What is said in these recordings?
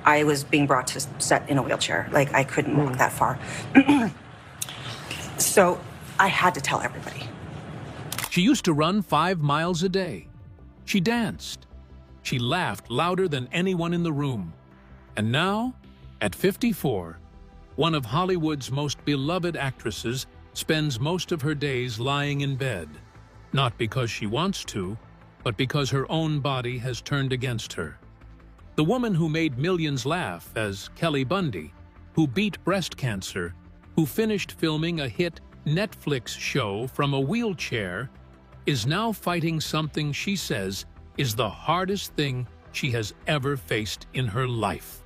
I was being brought to set in a wheelchair. Like, I couldn't walk that far. So I had to tell everybody. She used to run 5 miles a day. She danced. She laughed louder than anyone in the room. And now, at 54, one of Hollywood's most beloved actresses spends most of her days lying in bed, not because she wants to, but because her own body has turned against her. The woman who made millions laugh as Kelly Bundy, who beat breast cancer, who finished filming a hit Netflix show from a wheelchair, is now fighting something she says is the hardest thing she has ever faced in her life.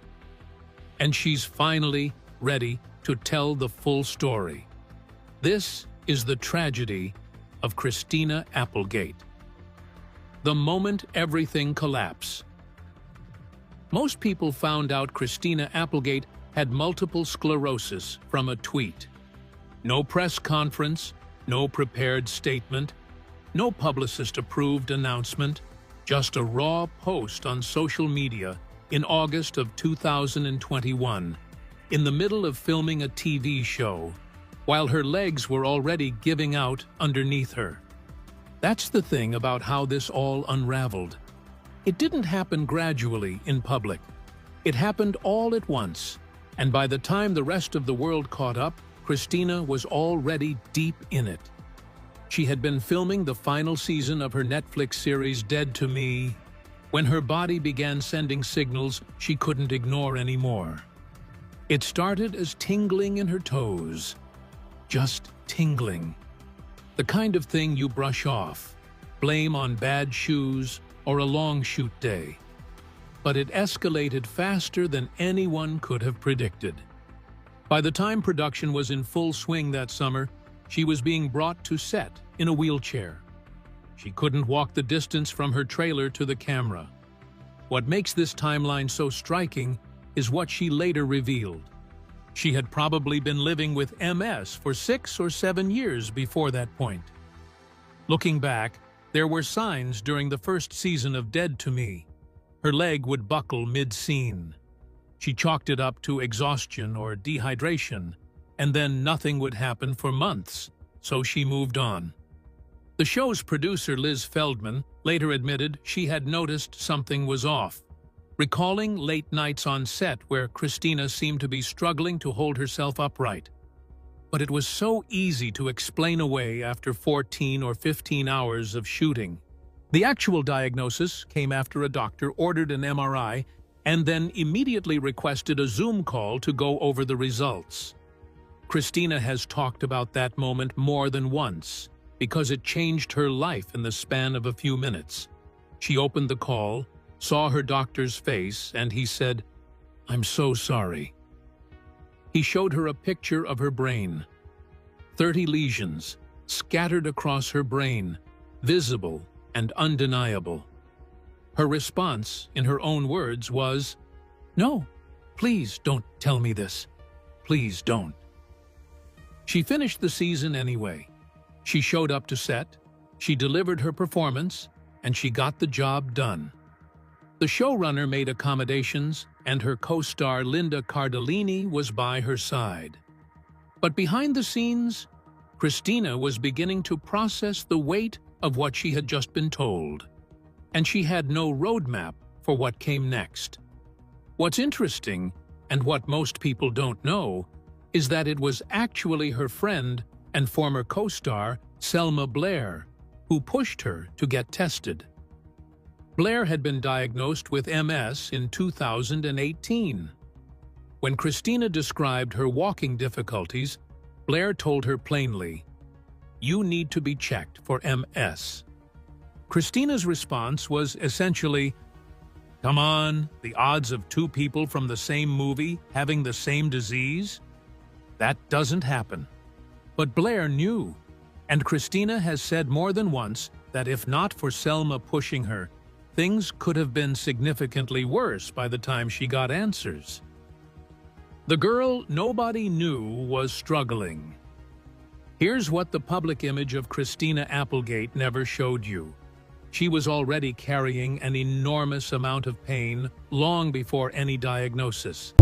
And she's finally ready to tell the full story. This is the tragedy of Christina Applegate. The moment everything collapsed. Most people found out Christina Applegate had multiple sclerosis from a tweet. No press conference, no prepared statement, no publicist-approved announcement, just a raw post on social media in August of 2021, in the middle of filming a TV show, while her legs were already giving out underneath her. That's the thing about how this all unraveled. It didn't happen gradually in public. It happened all at once, and by the time the rest of the world caught up, Christina was already deep in it. She had been filming the final season of her Netflix series Dead to Me when her body began sending signals she couldn't ignore anymore. It started as tingling in her toes, just tingling. The kind of thing you brush off, blame on bad shoes or a long shoot day. But it escalated faster than anyone could have predicted. By the time production was in full swing that summer, she was being brought to set in a wheelchair. She couldn't walk the distance from her trailer to the camera. What makes this timeline so striking is what she later revealed. She had probably been living with MS for 6 or 7 years before that point. Looking back, there were signs during the first season of Dead to Me. Her leg would buckle mid-scene. She chalked it up to exhaustion or dehydration, and then nothing would happen for months, so she moved on. The show's producer, Liz Feldman, later admitted she had noticed something was off, recalling late nights on set where Christina seemed to be struggling to hold herself upright. But it was so easy to explain away after 14 or 15 hours of shooting. The actual diagnosis came after a doctor ordered an MRI and then immediately requested a Zoom call to go over the results. Christina has talked about that moment more than once because it changed her life in the span of a few minutes. She opened the call, saw her doctor's face, and he said, "I'm so sorry." He showed her a picture of her brain. 30 lesions scattered across her brain, visible and undeniable. Her response, in her own words, was, "No, please don't tell me this. Please don't." She finished the season anyway. She showed up to set, she delivered her performance, and she got the job done. The showrunner made accommodations, and her co-star Linda Cardellini was by her side. But behind the scenes, Christina was beginning to process the weight of what she had just been told, and she had no roadmap for what came next. What's interesting, and what most people don't know, is that it was actually her friend and former co-star Selma Blair who pushed her to get tested. Blair had been diagnosed with MS in 2018. When Christina described her walking difficulties, Blair told her plainly, "You need to be checked for MS." Christina's response was essentially, "Come on, the odds of 2 people from the same movie having the same disease? That doesn't happen." But Blair knew, and Christina has said more than once that if not for Selma pushing her, things could have been significantly worse by the time she got answers. The girl nobody knew was struggling. Here's what the public image of Christina Applegate never showed you. She was already carrying an enormous amount of pain long before any diagnosis.